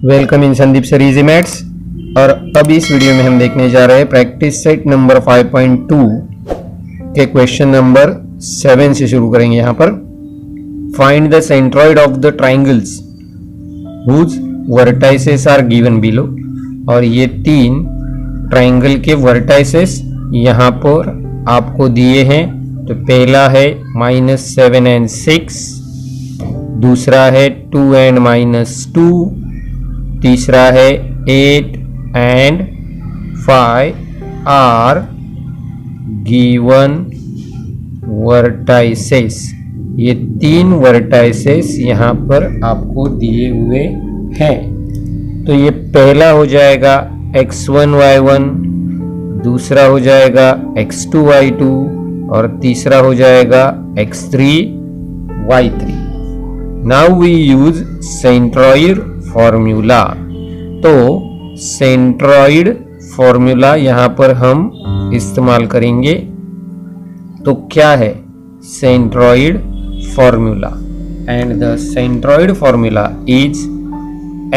Welcome in Sandeep sir easy maths. और अब इस वीडियो में हम देखने जा रहे हैं प्रैक्टिस सेट नंबर 5.2 के क्वेश्चन नंबर 7 से शुरू करेंगे। यहाँ पर find the centroid of the triangles whose vertices are given below. और ये तीन ट्राइंगल के वर्टाइसेस यहाँ पर आपको दिए हैं। तो पहला है -7 and 6, दूसरा है 2 and -2, तीसरा है 8 and 5 आर गिवन वर्टाइसेस। ये तीन वर्टाइसेस यहाँ पर आपको दिए हुए हैं। तो ये पहला हो जाएगा x1 y1, दूसरा हो जाएगा x2 y2 और तीसरा हो जाएगा x3 y3। Now we use centroid formula. तो सेंट्रॉइड फॉर्मूला यहाँ पर हम इस्तेमाल करेंगे। तो क्या है centroid formula? And the centroid formula is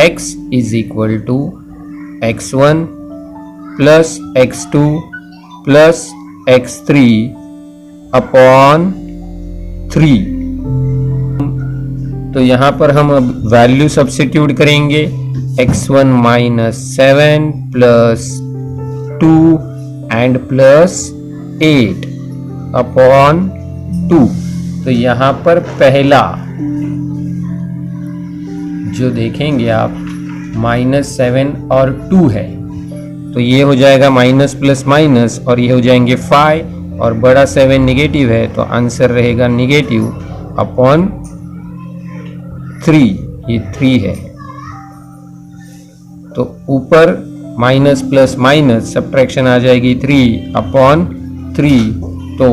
x is equal to x1 plus x2 plus x3 upon 3। तो यहां पर हम अब वैल्यू सब्स्टिट्यूट करेंगे। x1 -7 plus 2 and plus 8 upon 2। तो यहां पर पहला जो देखेंगे आप -7 और 2 है, तो ये हो जाएगा माइनस प्लस माइनस और ये हो जाएंगे 5 और बड़ा 7 निगेटिव है तो आंसर रहेगा निगेटिव अपॉन 3। ये 3 है। तो ऊपर माइनस प्लस माइनस सब्ट्रैक्शन आ जाएगी 3 अपॉन 3 तो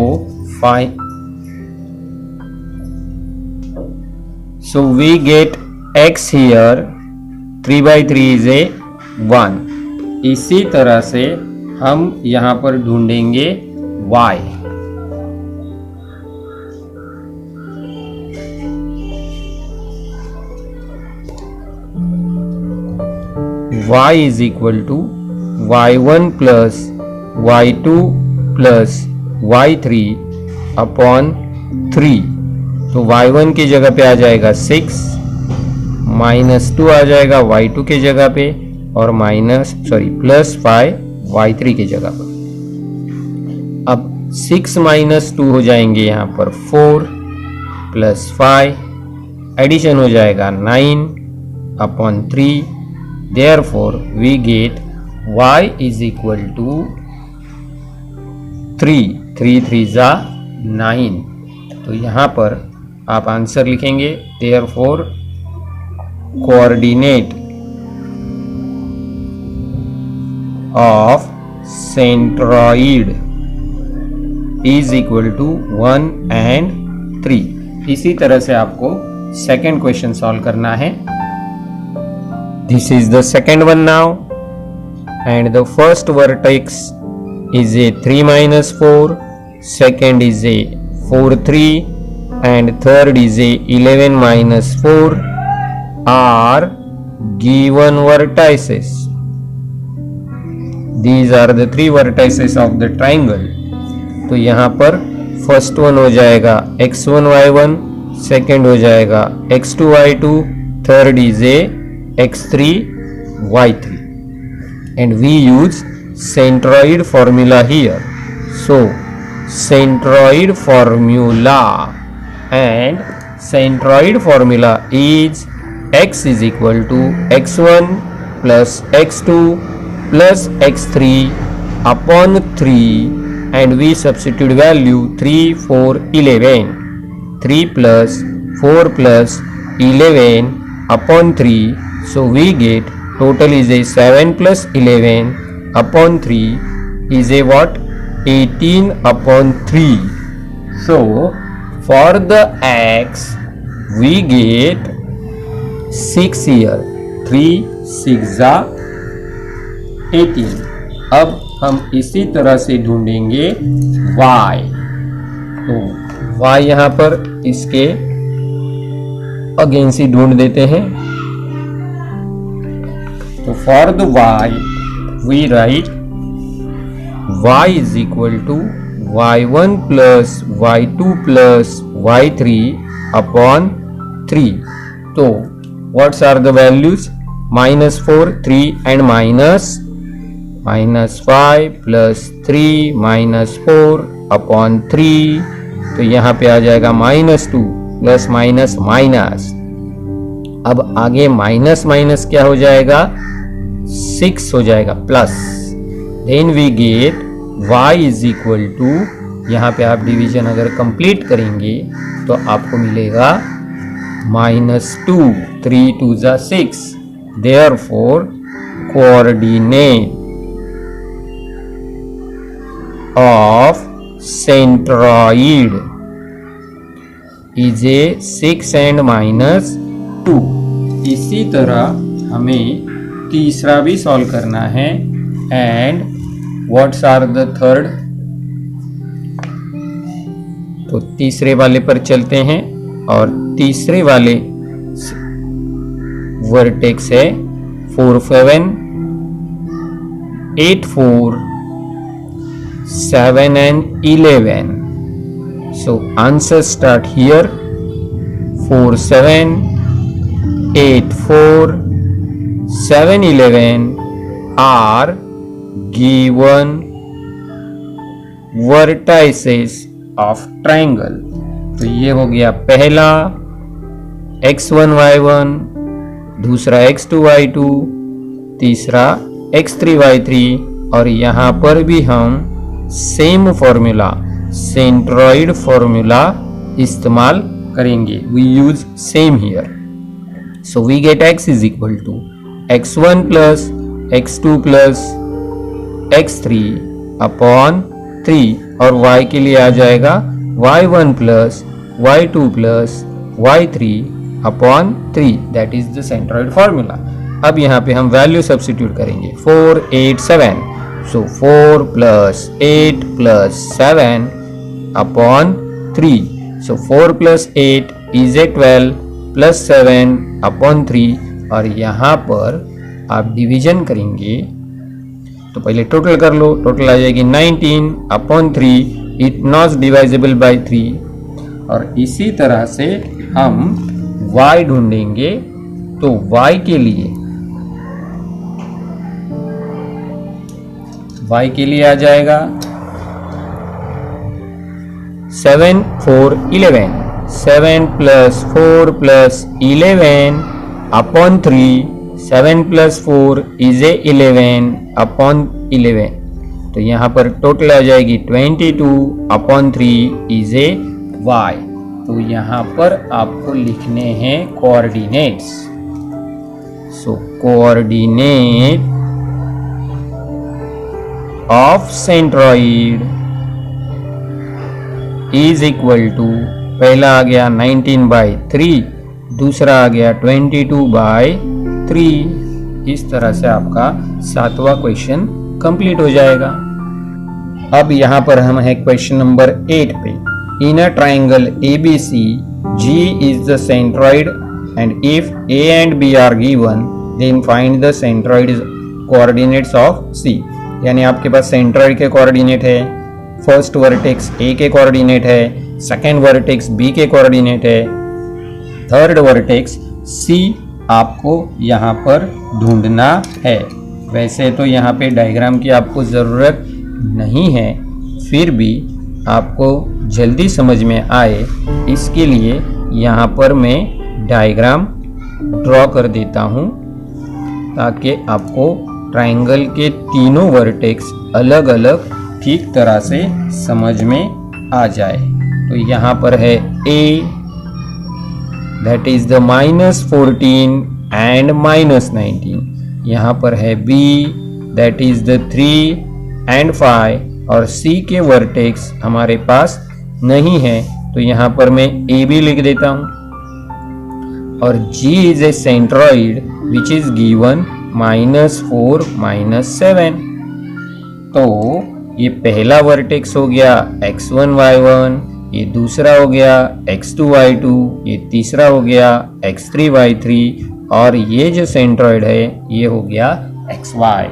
5। So we get x here 3/3 is a 1। इसी तरह से हम यहां पर ढूंढेंगे y। y is equal to y1 plus y2 plus y3 upon 3। तो y1 की जगह पे आ जाएगा 6, -2 आ जाएगा y2 की जगह पे और प्लस 5 y3 की जगह पर। अब 6 - 2 हो जाएंगे यहाँ पर 4 प्लस 5, एडिशन हो जाएगा 9 upon 3। Therefore, we get y is equal to 3, 3 3 9। तो यहाँ पर आप आंसर लिखेंगे। Therefore, coordinate of centroid is equal to 1 and 3। इसी तरह से आपको सेकेंड क्वेश्चन सॉल्व करना है। This is the second one now, and the first vertex is a 3 - 4, second is a 4 3, and third is a 11 - 4 are given vertices. These are the three vertices of the triangle. तो यहाँ पर first one हो जाएगा x1 y1, second हो जाएगा x2 y2, third is a x3 y3 and we use centroid formula here. So centroid formula, and centroid formula is x is equal to x1 plus x2 plus x3 upon 3 and we substitute value 3 4 11, 3 plus 4 plus 11 upon 3. So we get total is a 7 plus 11 upon 3 is a what? 18 upon 3. So for the x we get 6 here. 3 6 18। अब हम इसी तरह से ढूंढेंगे y। तो y यहाँ पर इसके अगेंस्ट ही ढूंढ देते हैं। So for the y, we write y is equal to y1 plus y2 plus y3 upon 3. So what are the values? -4, 3 and -5 plus 3 -4 upon 3. तो यहाँ पे आ जाएगा -2 प्लस माइनस माइनस। अब आगे माइनस माइनस क्या हो जाएगा? 6 हो जाएगा plus. Then we get y is equal to, यहाँ पे आप डिवीजन अगर कंप्लीट करेंगे तो आपको मिलेगा -2, 3 2 जा 6। Therefore, coordinate of centroid is a 6 and -2। इसी तरह हमें तीसरा भी सॉल्व करना है। And what's are the third? तो तीसरे वाले पर चलते हैं और तीसरे वाले वर्टेक्स है 4 7 8 4 7 and 11. So answer start here. 4 7 8 4 7 11 are given vertices of triangle. तो ये हो गया पहला x1 y1, दूसरा x2 y2, तीसरा x3 y3, और यहाँ पर भी हम सेम फॉर्मूला, सेंट्रॉइड फॉर्मूला इस्तेमाल करेंगे। We use same here. So we get x is equal to x1 plus x2 plus x3 upon 3, और y के लिए आ जाएगा y1 plus y2 plus y3 upon 3। That is the centroid formula. अब यहाँ पे हम वैल्यू सब्स्टिट्यूट करेंगे। 4 8 7, so 4 plus 8 plus 7 upon 3. So 4 plus 8 is a 12 plus 7 upon 3, और यहाँ पर आप डिवीजन करेंगे तो पहले टोटल कर लो। टोटल आ जाएगी 19 upon 3, it not divisible by 3। और इसी तरह से हम y ढूंढेंगे। तो y के लिए आ जाएगा 7 4 11, 7 plus 4 plus 11 upon 3, 7 plus 4 is a 11 upon 11। तो यहाँ पर टोटल आ जाएगी 22 अपॉन 3 इज ए y। तो यहाँ पर आपको लिखने हैं coordinates. So coordinate of centroid is equal to, पहला आ गया 19/3, दूसरा आ गया 22/3। इस तरह से आपका 7वां क्वेश्चन कंप्लीट हो जाएगा। अब यहाँ पर हम है क्वेश्चन नंबर 8 पे। In a triangle ABC, G is the centroid, and if A and B are given, then find the centroid coordinates of C। यानी आपके पास सेंट्रॉइड के कोऑर्डिनेट है, फर्स्ट वर्टेक्स A के कोऑर्डिनेट है, सेकेंड वर्टेक्स B के coordinate है, third vertex C आपको यहाँ पर ढूंढना है। वैसे तो यहाँ पे डायग्राम की आपको ज़रूरत नहीं है, फिर भी आपको जल्दी समझ में आए इसके लिए यहाँ पर मैं डायग्राम ड्रॉ कर देता हूँ, ताकि आपको ट्राइंगल के तीनों वर्टेक्स अलग अलग ठीक तरह से समझ में आ जाए। तो यहाँ पर है A, that is the -14 and -19। यहाँ पर है B, that is the 3 and 5, और C के वर्टेक्स हमारे पास नहीं है, तो यहाँ पर मैं A भी लिख देता हूँ। और G is a centroid which is given -4 -7। तो ये पहला वर्टेक्स हो गया x1 y1, ये दूसरा हो गया x2 y2, ये तीसरा हो गया x3 y3, और ये जो सेंट्रॉइड है ये हो गया xy।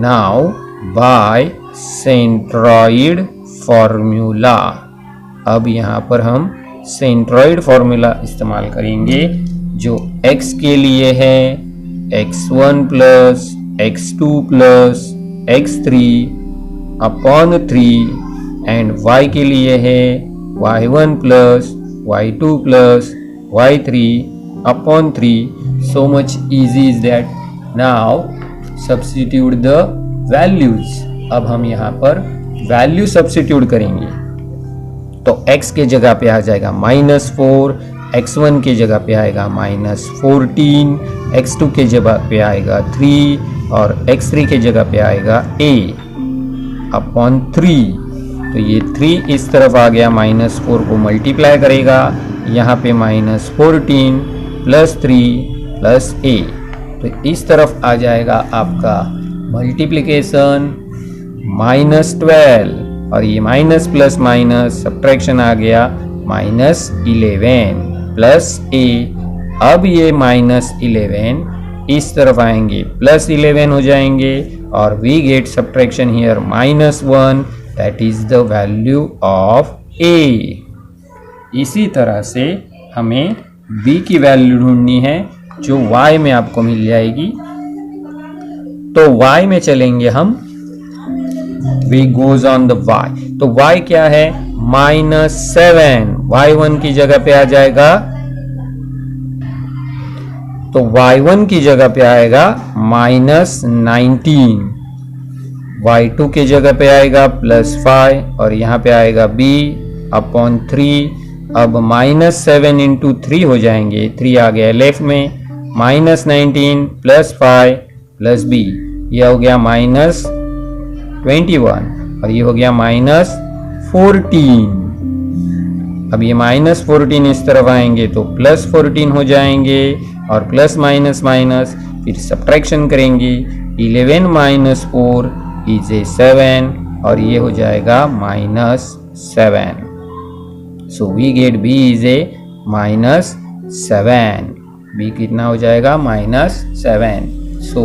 Now by centroid formula, अब यहाँ पर हम सेंट्रॉइड फॉर्मूला इस्तेमाल करेंगे जो x के लिए है x1 plus x2 plus x3 upon 3 and y के लिए है y1 plus y2 plus y3 upon 3. So much easy is that. Now substitute the values. अब हम यहाँ पर वैल्यू सब्स्टिट्यूट करेंगे तो x के जगह पे आ जाएगा -4, x1 के जगह पे आएगा -14, x2 के जगह पे आएगा 3 और x3 के जगह पे आएगा a अपॉन 3। तो ये 3 इस तरफ आ गया, -4 को मल्टीप्लाई करेगा, यहाँ पे -14 प्लस 3 प्लस a, तो इस तरफ आ जाएगा आपका मल्टीप्लिकेशन -12 और ये माइनस प्लस माइनस सब्ट्रैक्शन आ गया -11 प्लस a। अब ये -11 इस तरफ आएंगे +11 हो जाएंगे और we get subtraction here -1, that is the value of a। इसी तरह से हमें b की वैल्यू ढूंढनी है जो y में आपको मिल जाएगी। तो y में चलेंगे हम, we goes on the y, तो y क्या है -7, y1 की जगह पे आ जाएगा, तो y1 की जगह पे आएगा -19, y2 की जगह पे आएगा +5 और यहाँ पे आएगा b अपॉन 3। अब -7 इंटू 3 हो जाएंगे, 3 आ गया लेफ्ट में, -19 प्लस 5 प्लस b, यह हो गया -21 और ये हो गया -14। अब ये -14 इस तरफ आएंगे तो +14 हो जाएंगे और प्लस माइनस माइनस फिर सब्ट्रैक्शन करेंगे, 11 - 4 इज ए 7 और ये हो जाएगा -7। So we get b is a -7, b कितना हो जाएगा -7। सो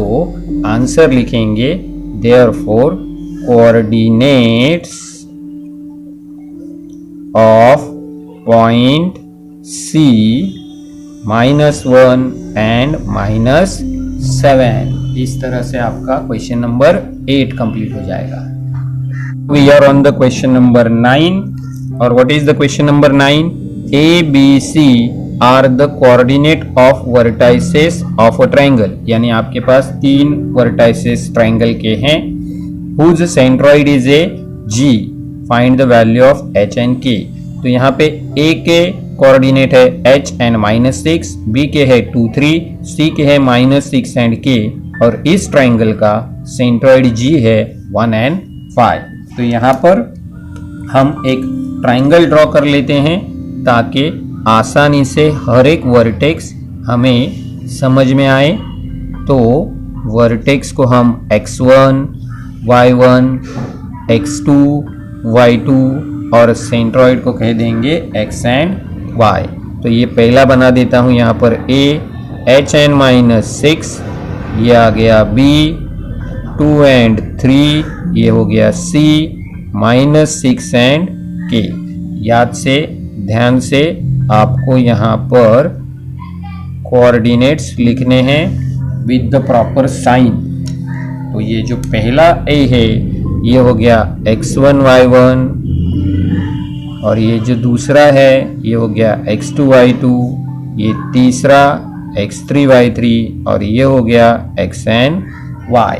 आंसर लिखेंगे therefore coordinates of point C -1 and -7। इस तरह से आपका क्वेश्चन नंबर 8 कंप्लीट हो जाएगा। We are on the question number 9 और what is the question number 9? A, B, C are the coordinate of vertices of a triangle, यानी आपके पास 3 वर्टाइसेस ट्रायंगल के हैं, whose centroid is a G, find the value of H and K। तो यहाँ पे A के coordinate है H एंड -6, B के है 2, 3, C के है -6 एंड K और इस ट्रायंगल का सेंट्रॉइड G है 1 एंड 5। तो यहाँ पर हम एक ट्रायंगल ड्रॉ कर लेते हैं ताकि आसानी से हर एक वर्टेक्स हमें समझ में आए। तो वर्टेक्स को हम x1, y1, x2, y2 और सेंट्रॉइड को कह देंगे x एंड y। तो ये पहला बना देता हूँ यहाँ पर a, h एंड -6, ये आ गया b, 2 एंड 3, ये हो गया c, -6 एंड k। याद से ध्यान से आपको यहाँ पर कोऑर्डिनेट्स लिखने हैं विद द प्रॉपर साइन। तो ये जो पहला a है ये हो गया x1 y1 और ये जो दूसरा है ये हो गया x2 y2, ये तीसरा x3 y3 और ये हो गया x and y।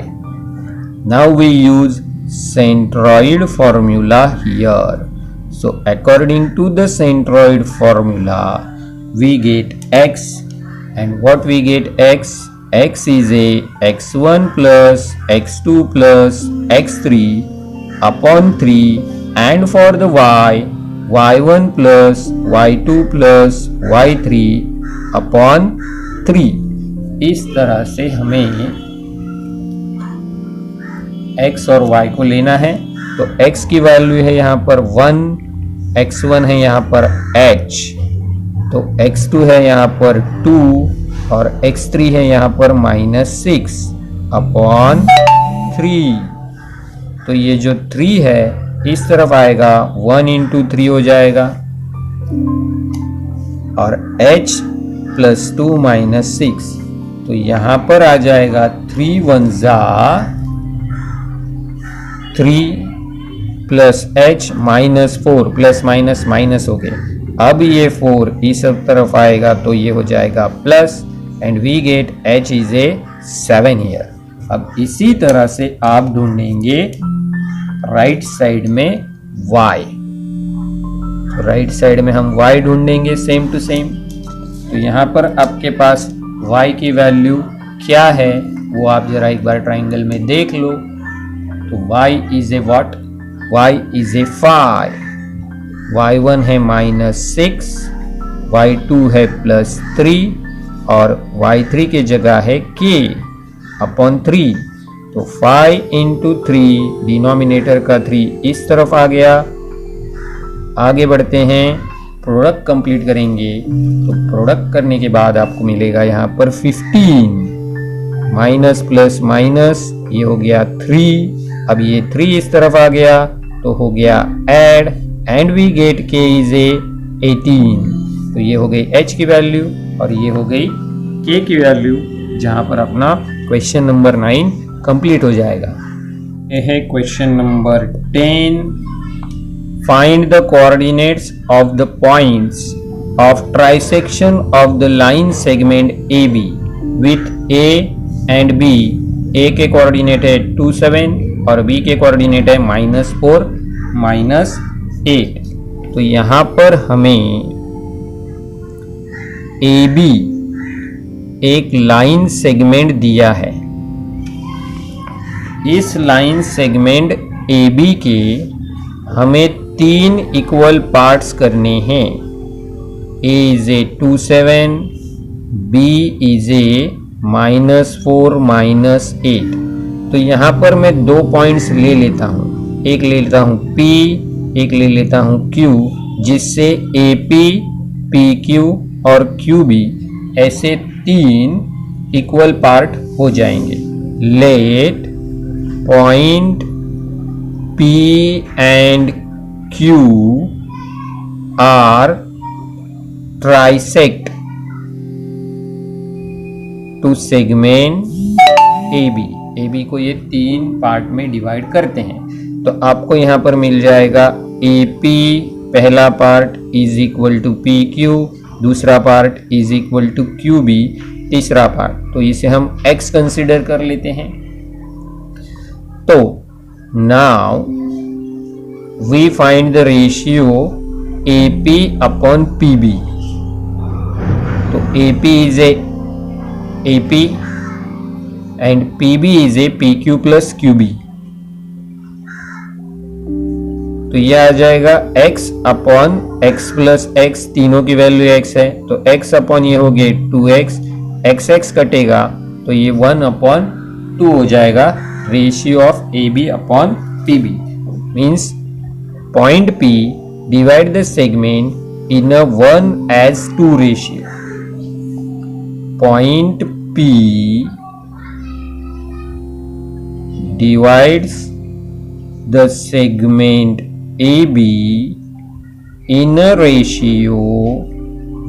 Now we use centroid formula here. So according to the centroid formula we get x, and what we get x? X is a x1 plus x2 plus x3 upon 3, and for the y, y1 plus y2 plus y3 upon 3। इस तरह से हमें x और y को लेना है। तो x की वैल्यू है यहाँ पर 1, x1 है यहाँ पर h, तो x2 है यहाँ पर 2 और x3 है यहाँ पर -6 अपॉन 3। तो ये जो 3 है इस तरफ आएगा, 1 इंटू 3 हो जाएगा, और h प्लस 2 -6, तो यहां पर आ जाएगा 3 1 जा 3 plus h -4, plus minus minus हो गए। अब ये 4 इस तरफ आएगा तो ये हो जाएगा plus, and we get h is a 7 here. अब इसी तरह से आप ढूंढेंगे राइट साइड में y। तो राइट साइड में हम y ढूंढेंगे सेम टू सेम। तो यहां पर आपके पास y की वैल्यू क्या है वो आप जरा एक बार ट्राइंगल में देख लो। तो y is A what, y is A 5, y1 है -6, y2 है +3 और y3 की जगह है k अपॉन 3। तो 5 इंटू 3, डिनोमिनेटर का 3 इस तरफ आ गया। आगे बढ़ते हैं, प्रोडक्ट कंप्लीट करेंगे। तो प्रोडक्ट करने के बाद आपको मिलेगा यहाँ पर 15, माइनस प्लस माइनस, ये हो गया 3। अब ये 3 इस तरफ आ गया तो हो गया add, and we get k is a 18। तो ये हो गई h की वैल्यू और ये हो गई k की वैल्यू, जहां पर अपना क्वेश्चन नंबर 9 कंप्लीट हो जाएगा। ये है question number 10। Find the coordinates of the points of trisection of the line segment AB with A and B। A के कोऑर्डिनेट है 2 7 और B के कोऑर्डिनेट है -4 -8। तो यहां पर हमें AB एक लाइन सेगमेंट दिया है। इस लाइन सेगमेंट AB के हमें 3 इक्वल पार्ट्स करने हैं। A is a 2 7, B is ए -4 -8। तो यहां पर मैं 2 पॉइंट्स ले लेता हूं, एक ले लेता हूं P, एक ले लेता हूं Q, जिससे AP, PQ और QB ऐसे 3 इक्वल पार्ट हो जाएंगे। Let point P and Q are trisect to segment AB। AB को ये 3 पार्ट में डिवाइड करते हैं। तो आपको यहां पर मिल जाएगा AP पहला part is equal to PQ, दूसरा part is equal to QB, तीसरा पार्ट। तो इसे हम X कंसिडर कर लेते हैं। तो now we find the ratio AP upon PB। तो AP is a AP and PB is a PQ plus QB। तो यह आ जाएगा x upon x plus x, तीनों की वैल्यू x है। तो x अपॉन ये हो गए 2x, x कटेगा तो ये 1 अपॉन 2 हो जाएगा। Ratio of AB upon PB means point P divide the segment in a 1:2 ratio. Point P divides the segment AB in a ratio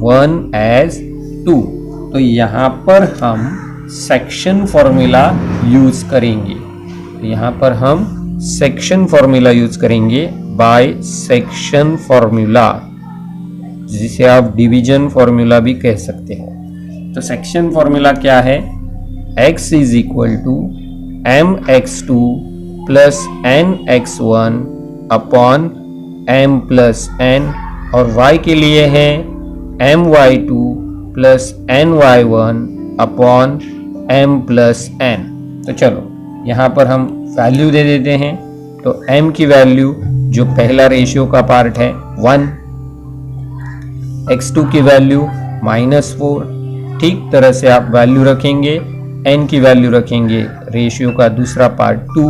1:2। तो यहां पर हम सेक्शन फॉर्मूला यूज करेंगे। तो यहां पर हम सेक्शन फॉर्मूला यूज करेंगे, बाय सेक्शन फॉर्मूला, जिसे आप डिवीजन फॉर्मूला भी कह सकते हैं। तो सेक्शन फॉर्मूला क्या है? x is equal to mx2 plus nx1 upon m plus n, और y के लिए है my2 plus ny1 upon m plus n। तो चलो यहाँ पर हम वैल्यू दे देते हैं। तो m की वैल्यू जो पहला रेशियो का पार्ट है 1, x2 की वैल्यू -4, ठीक तरह से आप वैल्यू रखेंगे। n की वैल्यू रखेंगे रेशियो का दूसरा पार्ट 2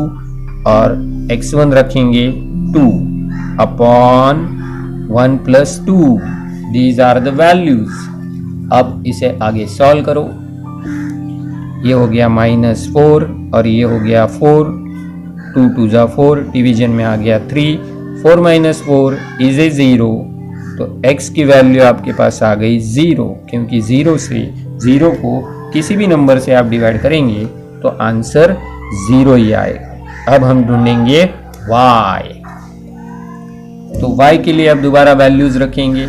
और x1 रखेंगे 2 upon 1 plus 2। These are the values. अब इसे आगे सॉल्व करो। ये हो गया -4 और ये हो गया 4, 2 2 जा 4, डिवीजन में आ गया 3, 4 - 4 इज ए 0। तो x की वैल्यू आपके पास आ गई 0, क्योंकि 0 से 0 को किसी भी नंबर से आप डिवाइड करेंगे तो आंसर 0 ही आएगा। अब हम ढूंढेंगे y। तो y के लिए अब दोबारा वैल्यूज रखेंगे।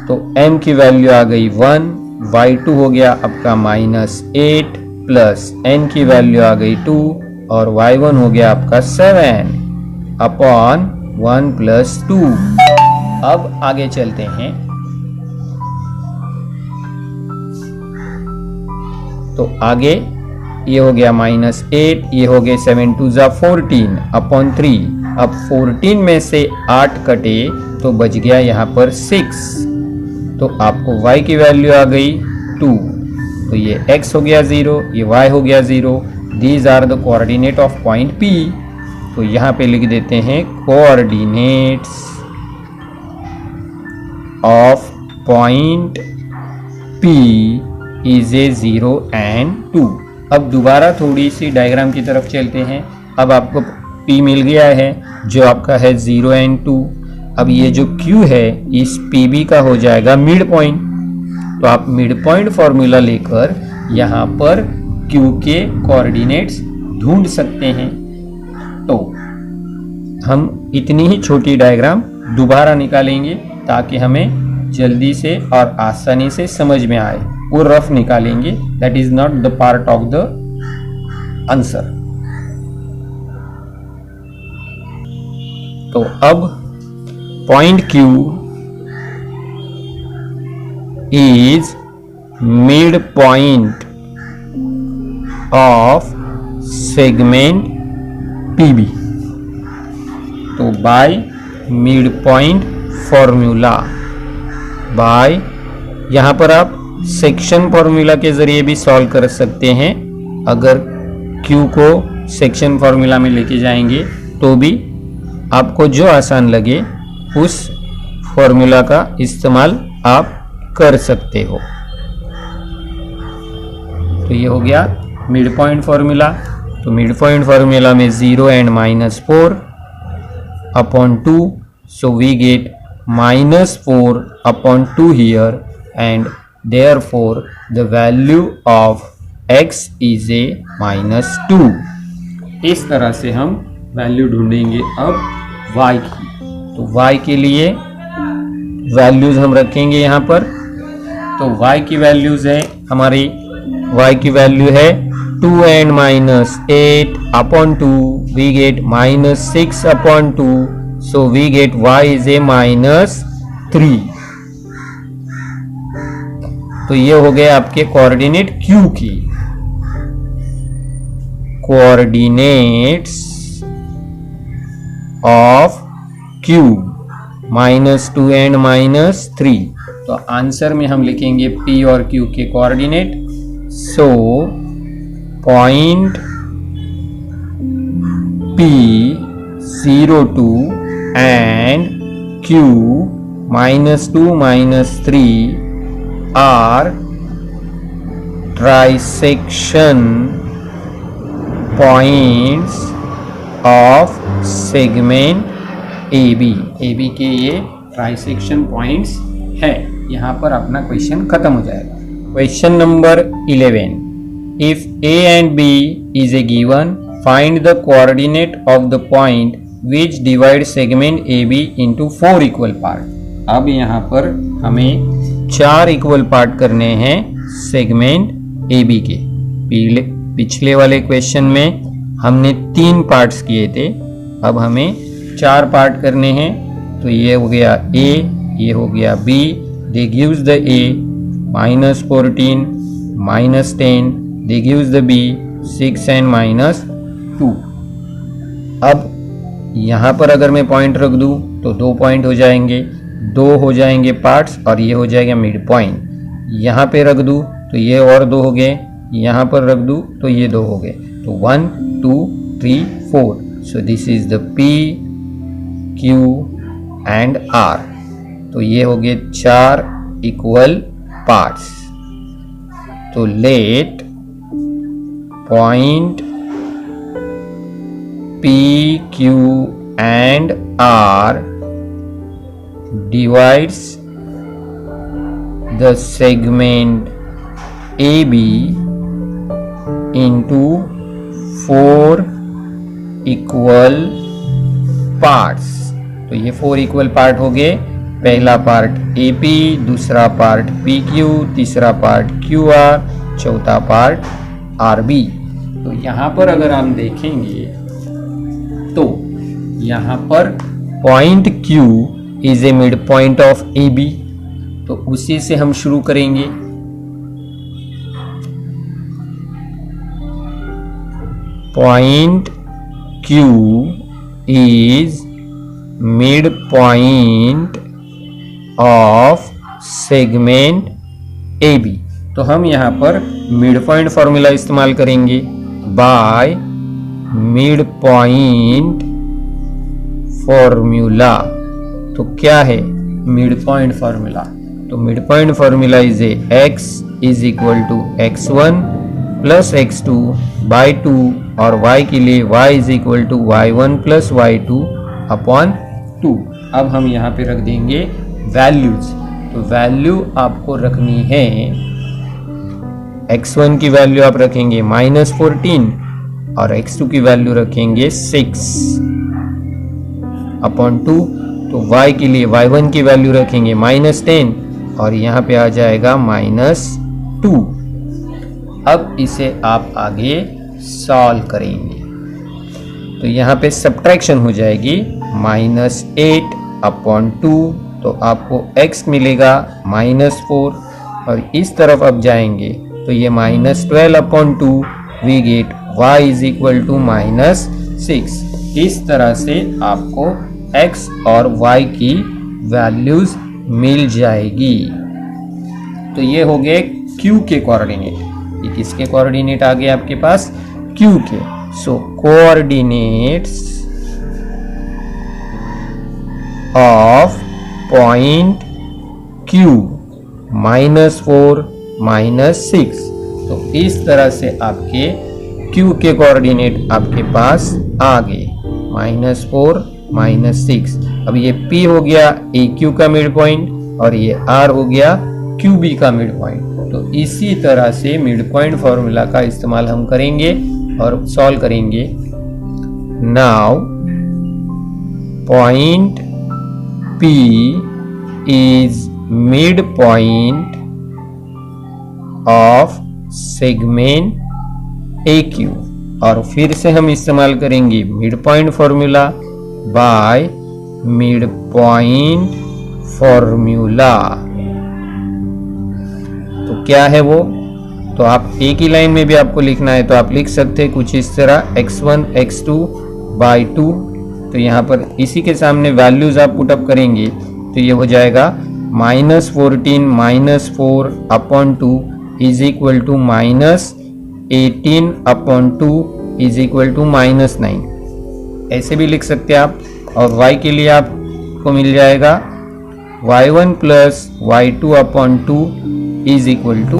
तो m की वैल्यू आ गई 1, y2 हो गया आपका -8 प्लस n की वैल्यू आ गई 2 और y1 हो गया आपका 7 अपॉन 1 + 2। अब आगे चलते हैं। तो आगे ये हो गया -8, ये हो गए 7 2 जा 14 अपॉन 3। अब 14 में से 8 कटे तो बच गया यहाँ पर 6। तो आपको y की वैल्यू आ गई 2। तो ये x हो गया 0, ये y हो गया 0। These are the coordinate of point P। तो यहाँ पे लिख देते हैं coordinates of point P is a 0 and 2। अब दोबारा थोड़ी सी डायग्राम की तरफ चलते हैं। अब आपको P मिल गया है जो आपका है 0 and 2। अब ये जो Q है इस PB का हो जाएगा मिड पॉइंट। तो आप मिड पॉइंट फॉर्मूला लेकर यहाँ पर Q के कोऑर्डिनेट्स ढूंढ सकते हैं। तो हम इतनी ही छोटी डायग्राम दोबारा निकालेंगे ताकि हमें जल्दी से और आसानी से समझ में आए। वो रफ निकालेंगे, that is not the part of the answer. तो अब point Q is midpoint of segment PB। तो by midpoint formula, by यहाँ पर आप सेक्शन फॉर्मूला के जरिए भी सॉल्व कर सकते हैं। अगर Q को सेक्शन फॉर्मूला में लेके जाएंगे तो भी आपको जो आसान लगे उस फॉर्मूला का इस्तेमाल आप कर सकते हो। तो ये हो गया मिड पॉइंट फॉर्मूला। तो मिड पॉइंट फॉर्मूला में 0 and -4 upon 2, so we get -4 upon 2 here, and therefore the value of x is a -2। इस तरह से हम वैल्यू ढूंढेंगे अब y की। तो y के लिए वैल्यूज हम रखेंगे यहाँ पर। तो y की वैल्यूज है हमारी, y की वैल्यू है 2 and -8 upon 2, we get -6 upon 2, so we get y is a -3। तो ये हो गए आपके कोऑर्डिनेट Q की। Coordinates of Q -2 and -3। तो आंसर में हम लिखेंगे P और Q के coordinate. So point P 0 2 and Q -2 -3 are trisection points of segment AB। AB के ये ट्राइसेक्शन पॉइंट्स है। यहाँ पर अपना क्वेश्चन खत्म हो जाएगा। Question number 11, if A and B is a given, find the coordinate of the point which divide segment AB into 4 equal part। अब यहाँ पर हमें 4 इक्वल पार्ट करने हैं सेगमेंट AB के। पिछले वाले क्वेश्चन में हमने 3 पार्ट्स किए थे, अब हमें 4 पार्ट करने हैं। तो ये हो गया A, ये हो गया B, they gives the A -14 -10, they gives the B 6 and -2। अब यहाँ पर अगर मैं पॉइंट रख दूँ तो 2 पॉइंट हो जाएंगे, 2 हो जाएंगे पार्ट्स और ये हो जाएगा मिड पॉइंट। यहाँ पे रख दूँ तो ये और 2 हो गए, यहाँ पर रख दूँ तो ये 2 हो गए। तो 1 2 3 4। So this is the P Q and R। तो ये हो गए 4 इक्वल पार्ट्स। तो late point P, Q and R divides the segment AB into 4 equal parts। तो ये 4 इक्वल पार्ट हो गए। पहला पार्ट AP, दूसरा पार्ट PQ, तीसरा पार्ट QR, चौथा पार्ट RB। तो यहाँ पर अगर हम देखेंगे तो यहाँ पर point Q is a mid point of AB। तो उसी से हम शुरू करेंगे। Point Q is mid point of segment AB। तो हम यहाँ पर मिड पॉइंट फॉर्मूला इस्तेमाल करेंगे। By mid point formula. तो क्या है मिड पॉइंट फॉर्मूला? तो mid point formula is a x is equal to x1 plus x2 by 2 और y के लिए y is equal to y1 plus y2 upon 2। अब हम यहाँ पे रख देंगे वैल्यूज। तो वैल्यू आपको रखनी है, x1 की वैल्यू आप रखेंगे -14 और x2 की वैल्यू रखेंगे 6 अपॉन 2। तो y के लिए y1 की वैल्यू रखेंगे -10 और यहाँ पे आ जाएगा -2। अब इसे आप आगे सॉल्व करेंगे तो यहाँ पे सब्ट्रैक्शन हो जाएगी -8 अपॉन 2। तो आपको x मिलेगा -4 और इस तरफ अब जाएंगे तो ये -12 upon 2 we get y is equal to -6। इस तरह से आपको x और y की वैल्यूज मिल जाएगी। तो ये हो गए q के कोऑर्डिनेट। ये किसके कोऑर्डिनेट आ गए आपके पास? q के। सो कोऑर्डिनेट्स ऑफ पॉइंट q -4 -6। तो इस तरह से आपके q के कोऑर्डिनेट आपके पास आ गए -4 -6। अब ये P हो गया AQ का मिड पॉइंट और ये R हो गया QB का मिड पॉइंट। तो इसी तरह से मिड पॉइंट फॉर्मूला का इस्तेमाल हम करेंगे और सॉल्व करेंगे। Now point P is mid point of segment AQ और फिर से हम इस्तेमाल करेंगे mid point formula by mid point formula. तो क्या है वो? तो आप एक ही लाइन में भी आपको लिखना है तो आप लिख सकते हैं कुछ इस तरह x1 x2 बाई 2। तो यहाँ पर इसी के सामने वैल्यूज आप पुटअप करेंगे तो ये हो जाएगा -14 -4 upon 2 is equal to -18 upon 2 is equal to -9। ऐसे भी लिख सकते हैं आप। और y के लिए आपको मिल जाएगा y1 plus y2 upon 2 is equal to,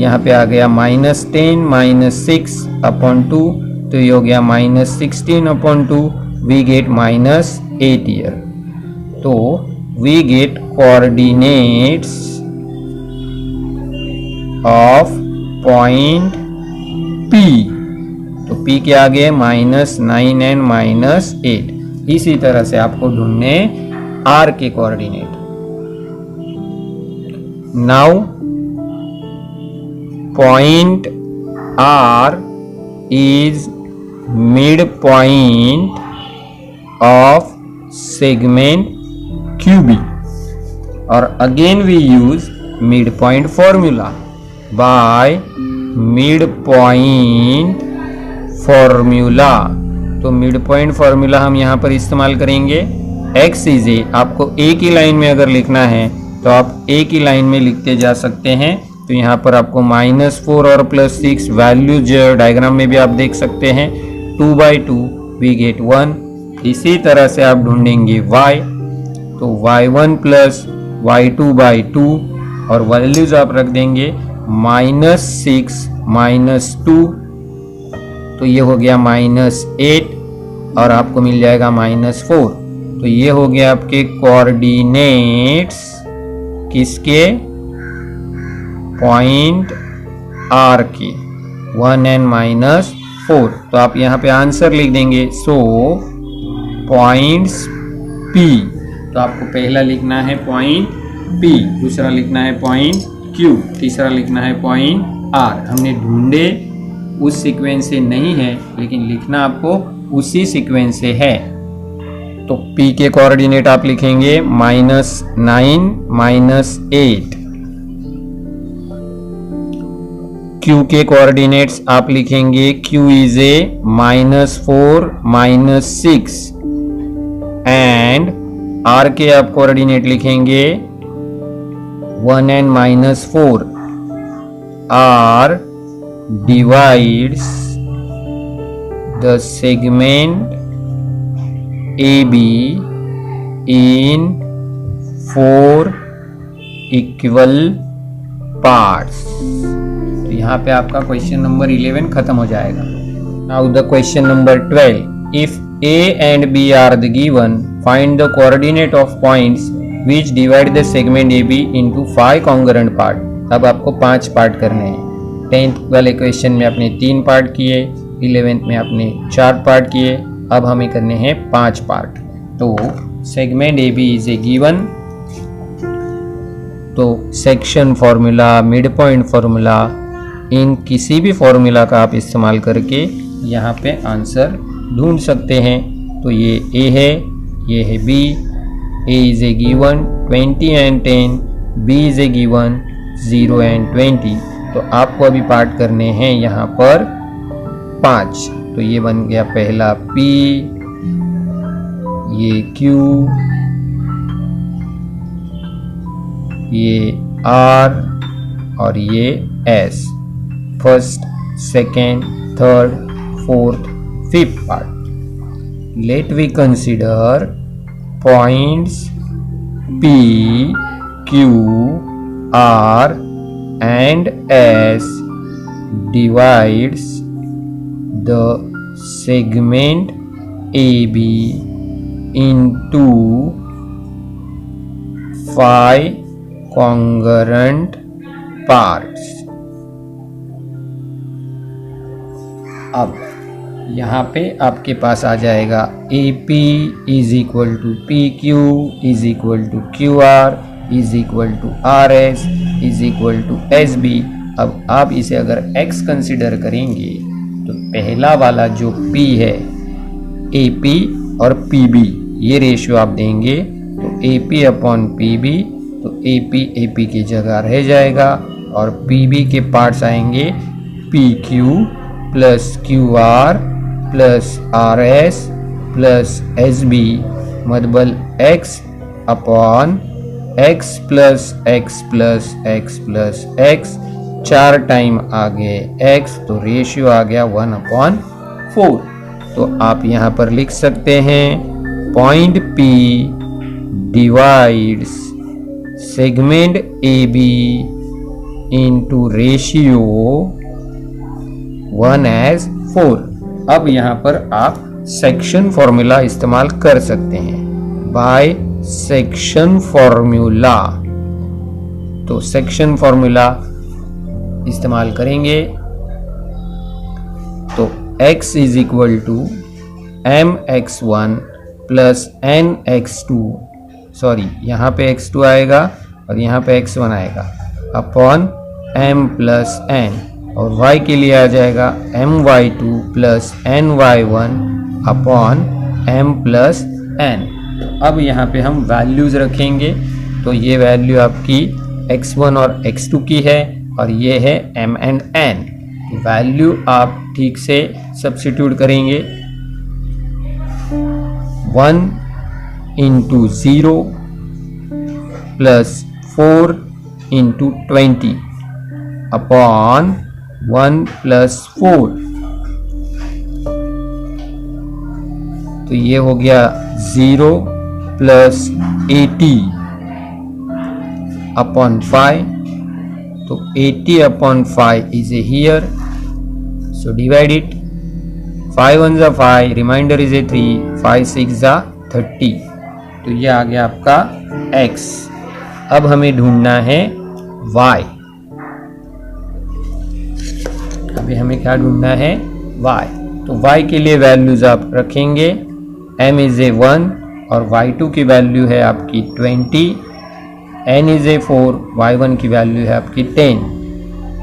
यहाँ पे आ गया -10 -6 अपॉन 2। तो ये हो गया -16 अपॉन 2 वी गेट -8 ईयर। तो we get coordinates of point P। तो P के आगे -9 एंड -8। इसी तरह से आपको ढूंढने R के coordinate. Now point R is midpoint of segment QB or again we use midpoint formula by midpoint formula। तो midpoint formula हम यहाँ पर इस्तेमाल करेंगे। x इज ए, आपको एक ही लाइन में अगर लिखना है तो आप एक ही लाइन में लिखते जा सकते हैं। तो यहाँ पर आपको -4 और +6 वैल्यूज डायग्राम में भी आप देख सकते हैं। 2/2 वी गेट 1 इसी तरह से आप ढूंढेंगे y, तो y1 प्लस y2/2 और वैल्यूज आप रख देंगे -6 -2, तो ये हो गया -8 और आपको मिल जाएगा -4। तो ये हो गया आपके कोऑर्डिनेट्स किसके, पॉइंट R के, 1 and -4। तो आप यहाँ पे आंसर लिख देंगे। सो पॉइंट्स P, तो आपको पहला लिखना है पॉइंट P, दूसरा लिखना है पॉइंट Q, तीसरा लिखना है पॉइंट R। हमने ढूंढे उस सीक्वेंस से नहीं है, लेकिन लिखना आपको उसी सीक्वेंस से है। तो P के कोऑर्डिनेट आप लिखेंगे -9 -8, Q के कोऑर्डिनेट्स आप लिखेंगे Q is a -4 -6 and R के आप कोऑर्डिनेट लिखेंगे 1 and -4। R divides the segment AB in 4 equal parts। तो यहाँ पे आपका क्वेश्चन नंबर 11 खत्म हो जाएगा। Now the question number 12, if A and B are the given, find the coordinate of points which divide the segment AB into 5 congruent part। अब आपको 5 part करने हैं। 10th वाले क्वेश्चन में आपने 3 पार्ट किए, 11th में आपने 4 पार्ट किए, अब हमें करने हैं 5 पार्ट। तो segment AB is a given, तो section formula, mid point formula, in किसी भी फॉर्मूला का आप इस्तेमाल करके यहाँ पे आंसर ढूंढ सकते हैं। तो ये A है, ये है B। A is a given 20 and 10, B is a given 0 and 20। तो आपको अभी पार्ट करने हैं यहाँ पर 5। तो ये बन गया पहला P, ये Q, ये R और ये S। First, second, third, fourth, fifth part. Let we consider points P, Q, R and S divides the segment AB into 5 congruent parts। अब यहाँ पे आपके पास आ जाएगा AP is equal to PQ is equal to QR is equal to RS is equal to SB। अब आप इसे अगर X कंसिडर करेंगे तो पहला वाला जो P है, AP और PB, ये रेशियो आप देंगे तो AP/PB, तो AP की जगह रह जाएगा और PB के पार्ट्स आएंगे PQ plus QR plus RS plus SB, मतलब X/X plus X plus X plus X, 4 time आ गए X, तो रेशियो आ गया 1/4। तो आप यहाँ पर लिख सकते हैं point P divides segment AB into ratio 1/4। अब यहाँ पर आप सेक्शन फॉर्मूला इस्तेमाल कर सकते हैं, बाय सेक्शन फॉर्मूला। तो सेक्शन फॉर्मूला इस्तेमाल करेंगे तो x is equal to mx1 plus nx2, sorry यहाँ पे x2 आएगा और यहाँ पे x1 आएगा, अपॉन m प्लस n, और y के लिए आ जाएगा my2 plus ny1 upon m plus n। अब यहाँ पे हम वैल्यूज रखेंगे, तो ये वैल्यू आपकी x1 और x2 की है और ये है m एंड n। वैल्यू आप ठीक से सब्स्टिट्यूट करेंगे, 1 into 0 plus 4 into 20 upon 1 plus 4। तो ये हो गया 0 प्लस 80 अपॉन 5, तो 80 upon 5 is a here, so divide it, 5 1 जा 5, रिमाइंडर इज ए 3, 5 6 जा 30, तो ये आ गया आपका x। अब हमें ढूंढना है y, अभी हमें क्या ढूंढना है y, तो y के लिए वैल्यूज आप रखेंगे, m इज ए 1 और y2 की वैल्यू है आपकी 20, n इज ए 4, y1 की वैल्यू है आपकी 10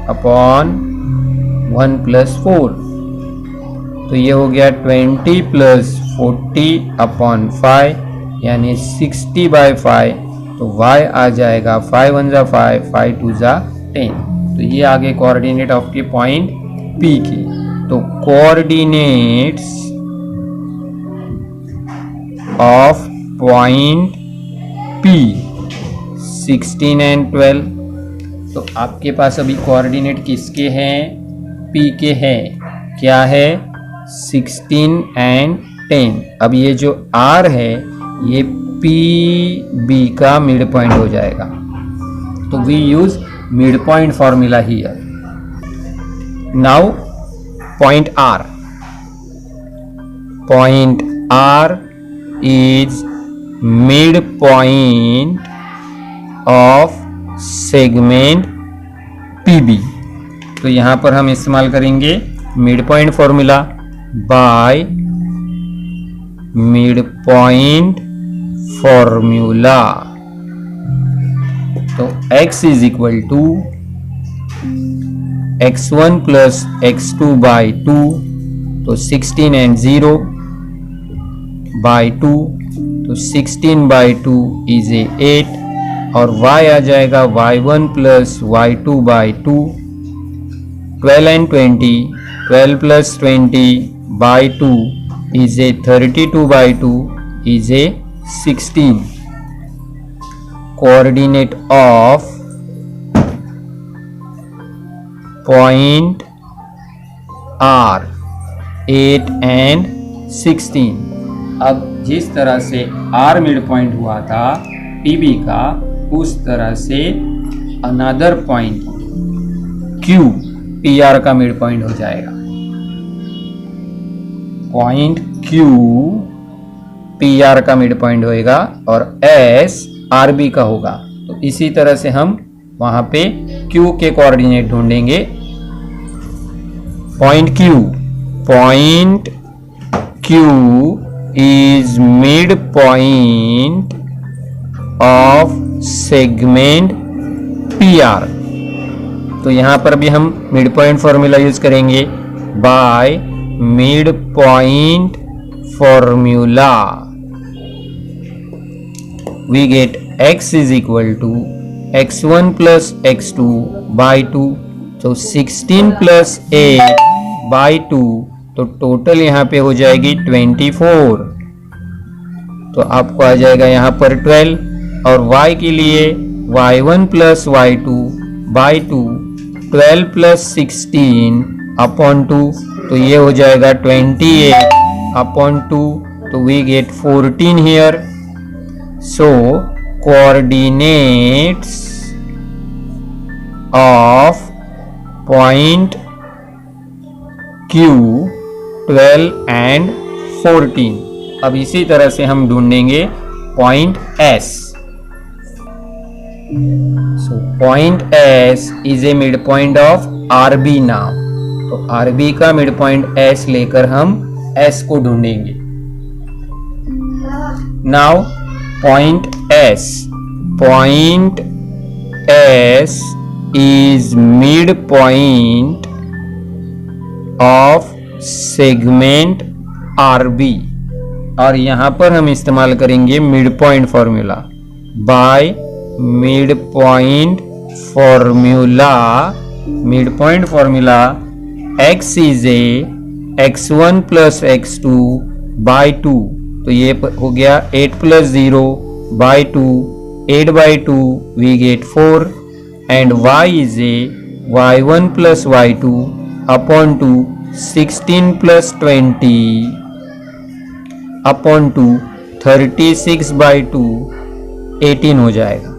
अपॉन 1 प्लस 4, तो ये हो गया 20 प्लस 40 अपॉन 5 यानी 60/5, तो y आ जाएगा 5 1 जा 5, 5 2 जा 10, तो ये आगे कोऑर्डिनेट आपके पॉइंट P की। तो coordinates of point P 16 and 12, तो आपके पास अभी कोऑर्डिनेट किसके हैं, P के हैं, क्या है 16 एंड 10। अब ये जो R है ये PB का मिड पॉइंट हो जाएगा, तो we use mid point formula here. Now point R is midpoint of segment PB, तो यहां पर हम इस्तेमाल करेंगे mid point formula by mid point formula. तो x is equal to x1 plus x2 by 2, तो 16 एंड 0 बाई 2, तो 16/2 is a 8 और y आ जाएगा y1 plus y2 by 2, 12 and 20, 12 plus 20 by 2 is a 32/2 is a 16। Coordinate of point R 8 and 16। अब जिस तरह से R mid point हुआ था PB का, उस तरह से अनदर पॉइंट Q PR का मिड पॉइंट हो जाएगा। पॉइंट Q PR का मिड पॉइंट होएगा और S RB का होगा। तो इसी तरह से हम वहां पे Q के कोऑर्डिनेट ढूंढेंगे। Point Q is midpoint of segment PR, तो यहां पर भी हम मिड पॉइंट फॉर्मूला यूज करेंगे by mid point formula. We get x is equal to x1 plus x2 by 2, तो 16 plus 8 by 2, तो टोटल यहाँ पे हो जाएगी 24, तो आपको आ जाएगा यहाँ पर 12। और y के लिए y1 plus y2 by 2, 12 plus 16 upon 2, तो ये हो जाएगा 28 upon 2, तो we get 14 here। So coordinates of point Q 12 and 14। अब इसी तरह से हम ढूंढेंगे point S। So point S is a midpoint of RB now, तो RB का मिड पॉइंट S लेकर हम S को ढूंढेंगे। Now point S is midpoint of segment RB, और यहां पर हम इस्तेमाल करेंगे mid point formula by mid point formula. Mid point formula x is a x1 plus x2 by 2, तो ये हो गया 8 plus 0 by 2, 8/2 we get 4, and y is a y1 plus y2 upon 2, 16 plus 20 upon 2, 36/2 18 हो जाएगा।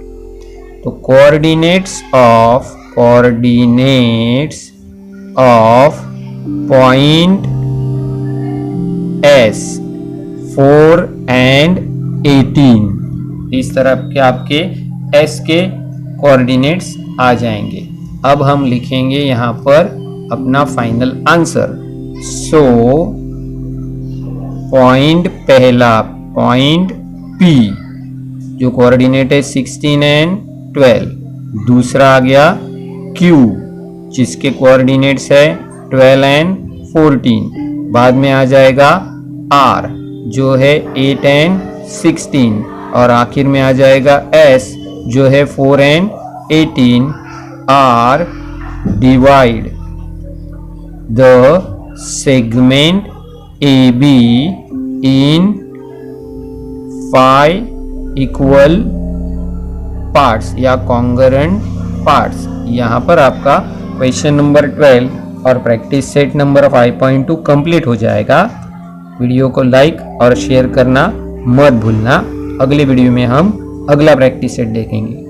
तो coordinates of point S 4 and 18, इस तरह के आपके S के कोऑर्डिनेट्स आ जाएंगे। अब हम लिखेंगे यहाँ पर अपना फाइनल आंसर। सो पॉइंट पहला, पॉइंट P जो कोऑर्डिनेट है 16 and 12, दूसरा आ गया Q जिसके कोऑर्डिनेट्स है 12 and 14, बाद में आ जाएगा R जो है 8 and 16, और आखिर में आ जाएगा S जो है 4 and 18। R divide the segment AB in 5 equal parts या कॉन्ग्रुएंट पार्ट्स। यहाँ पर आपका क्वेश्चन नंबर 12 और प्रैक्टिस सेट नंबर 5.2 कंप्लीट हो जाएगा। वीडियो को लाइक और शेयर करना मत भूलना। अगले वीडियो में हम अगला प्रैक्टिस सेट देखेंगे।